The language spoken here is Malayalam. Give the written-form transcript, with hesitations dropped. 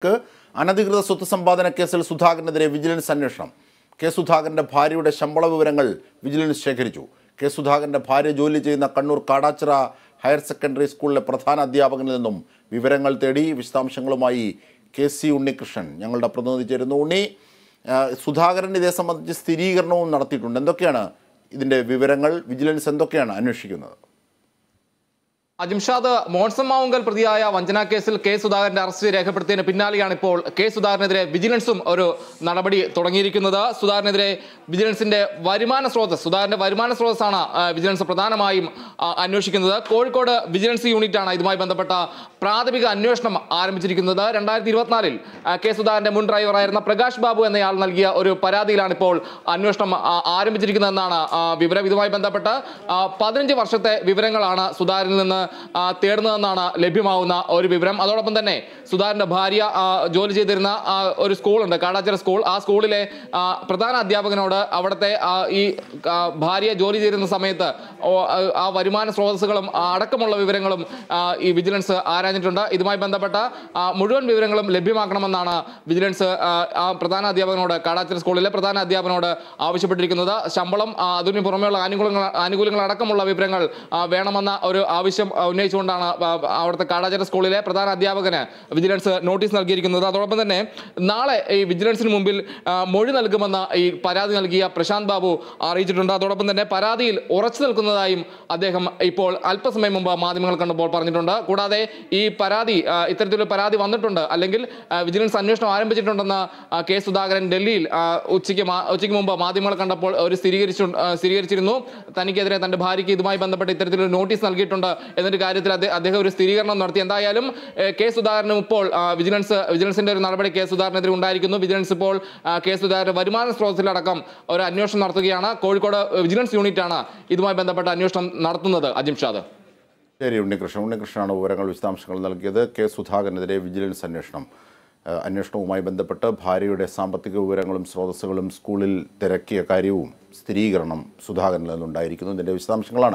അനധികൃത സ്വത്ത് സമ്പാദന കേസിൽ സുധാകരനെതിരെ വിജിലൻസ് അന്വേഷണം. കെ സുധാകരന്റെ ഭാര്യയുടെ ശമ്പള വിവരങ്ങൾ വിജിലൻസ് ശേഖരിച്ചു. കെ സുധാകരന്റെ ഭാര്യ ജോലി ചെയ്യുന്ന കണ്ണൂർ കാടാച്ചിറ ഹയർ സെക്കൻഡറി സ്കൂളിലെ പ്രധാന അധ്യാപകനിൽ നിന്നും വിവരങ്ങൾ തേടി. വിശദാംശങ്ങളുമായി KC ഉണ്ണികൃഷ്ണൻ ഞങ്ങളുടെ പ്രതിനിധി ചേരുന്നു. ഉണ്ണി, സുധാകരൻ ഇതേ സംബന്ധിച്ച് സ്ഥിരീകരണവും നടത്തിയിട്ടുണ്ട്. എന്തൊക്കെയാണ് ഇതിൻ്റെ വിവരങ്ങൾ? വിജിലൻസ് എന്തൊക്കെയാണ് അന്വേഷിക്കുന്നത്? അജിംഷാദ്, മോൺസൺ മാവുങ്കൽ പ്രതിയായ വഞ്ചനാ കേസിൽ കെ സുധാകരന്റെ അറസ്റ്റ് രേഖപ്പെടുത്തിയതിന് പിന്നാലെയാണ് ഇപ്പോൾ കെ സുധാകരനെതിരെ വിജിലൻസും ഒരു നടപടി തുടങ്ങിയിരിക്കുന്നത്. സുധാകരനെതിരെ വിജിലൻസിന്റെ സുധാകരന്റെ വരുമാന സ്രോതസ്സാണ് വിജിലൻസ് പ്രധാനമായും അന്വേഷിക്കുന്നത്. കോഴിക്കോട് വിജിലൻസ് യൂണിറ്റാണ് ഇതുമായി ബന്ധപ്പെട്ട പ്രാഥമിക അന്വേഷണം ആരംഭിച്ചിരിക്കുന്നത്. 2024 കെ സുധാകരന്റെ മുൻ ഡ്രൈവറായിരുന്ന പ്രകാശ് ബാബു എന്നയാൾ നൽകിയ ഒരു പരാതിയിലാണ് ഇപ്പോൾ അന്വേഷണം ആരംഭിച്ചിരിക്കുന്നതെന്നാണ് വിവരം. ഇതുമായി ബന്ധപ്പെട്ട് 15 വർഷത്തെ വിവരങ്ങളാണ് സുധാകരനിൽ നിന്ന് തേടുന്നതെന്നാണ് ലഭ്യമാവുന്ന ഒരു വിവരം. അതോടൊപ്പം തന്നെ സുധാകരന്റെ ഭാര്യ ജോലി ചെയ്തിരുന്ന ഒരു സ്കൂളുണ്ട്, കാടാച്ചിറ സ്കൂൾ. ആ സ്കൂളിലെ പ്രധാന അധ്യാപകനോട് അവിടുത്തെ ഈ ഭാര്യ ജോലി ചെയ്തിരുന്ന സമയത്ത് ആ വരുമാന സ്രോതസ്സുകളും അടക്കമുള്ള വിവരങ്ങളും ഈ വിജിലൻസ് ആരാഞ്ഞിട്ടുണ്ട്. ഇതുമായി ബന്ധപ്പെട്ട മുഴുവൻ വിവരങ്ങളും ലഭ്യമാക്കണമെന്നാണ് വിജിലൻസ് ആ പ്രധാന അധ്യാപകനോട്, കാടാച്ചിറ സ്കൂളിലെ പ്രധാന അധ്യാപകനോട് ആവശ്യപ്പെട്ടിരിക്കുന്നത്. ശമ്പളം, അതിനു പുറമെയുള്ള ആനുകൂല്യങ്ങൾ അടക്കമുള്ള വിവരങ്ങൾ വേണമെന്ന ഒരു ആവശ്യം ഉന്നയിച്ചുകൊണ്ടാണ് അവിടുത്തെ കാടാച്ചിറ സ്കൂളിലെ പ്രധാന അധ്യാപകന് വിജിലൻസ് നോട്ടീസ് നൽകിയിരിക്കുന്നത്. അതോടൊപ്പം തന്നെ നാളെ ഈ വിജിലൻസിന് മുമ്പിൽ മൊഴി നൽകുമെന്ന് ഈ പരാതി നൽകിയ പ്രശാന്ത് ബാബു അറിയിച്ചിട്ടുണ്ട്. അതോടൊപ്പം തന്നെ പരാതിയിൽ ഉറച്ചു നിൽക്കുന്നതായും അദ്ദേഹം ഇപ്പോൾ അല്പസമയം മുമ്പ് മാധ്യമങ്ങൾ കണ്ടപ്പോൾ പറഞ്ഞിട്ടുണ്ട്. കൂടാതെ ഈ ഇത്തരത്തിലൊരു പരാതി വന്നിട്ടുണ്ട്, അല്ലെങ്കിൽ വിജിലൻസ് അന്വേഷണം ആരംഭിച്ചിട്ടുണ്ടെന്ന് കെ സുധാകരൻ ഡൽഹിയിൽ ഉച്ചയ്ക്ക് മുമ്പ് മാധ്യമങ്ങൾ കണ്ടപ്പോൾ സ്ഥിരീകരിച്ചിരുന്നു. തനിക്കെതിരെ തന്റെ ഭാര്യയ്ക്ക് ഇതുമായി ബന്ധപ്പെട്ട് ഇത്തരത്തിലൊരു നോട്ടീസ് നൽകിയിട്ടുണ്ട് എന്നൊരു കാര്യത്തിൽ അദ്ദേഹം ഒരു സ്ഥിരീകരണം നടത്തി. എന്തായാലും കെ സുധാകരനും ഇപ്പോൾ വിജിലൻസിന്റെ ഒരു നടപടി കെ സുധാകരനെതിരെ ഉണ്ടായിരിക്കുന്നു. വിജിലൻസ് ഇപ്പോൾ കെ സുധാകരന്റെ വരുമാന സ്രോതസ്സിലടക്കം ഒരു അന്വേഷണം നടത്തുകയാണ്. കോഴിക്കോട് വിജിലൻസ് യൂണിറ്റാണ് ഇതുമായി ബന്ധപ്പെട്ട അന്വേഷണം നടത്തുന്നത്. അജിംഷാദ്. ശരി, ഉണ്ണികൃഷ്ണനാണ് വിവരങ്ങൾ, വിശദാംശങ്ങൾ നൽകിയത്. കെ സുധാകരനെതിരെ വിജിലൻസ് അന്വേഷണവുമായി ബന്ധപ്പെട്ട് ഭാര്യയുടെ സാമ്പത്തിക വിവരങ്ങളും സ്രോതസ്സുകളും സ്കൂളിൽ തിരക്കിയ കാര്യവും സ്ഥിരീകരണം സുധാകരനിൽ നിന്നുണ്ടായിരിക്കുന്നു. ഇതിൻ്റെ വിശദാംശങ്ങളാണ്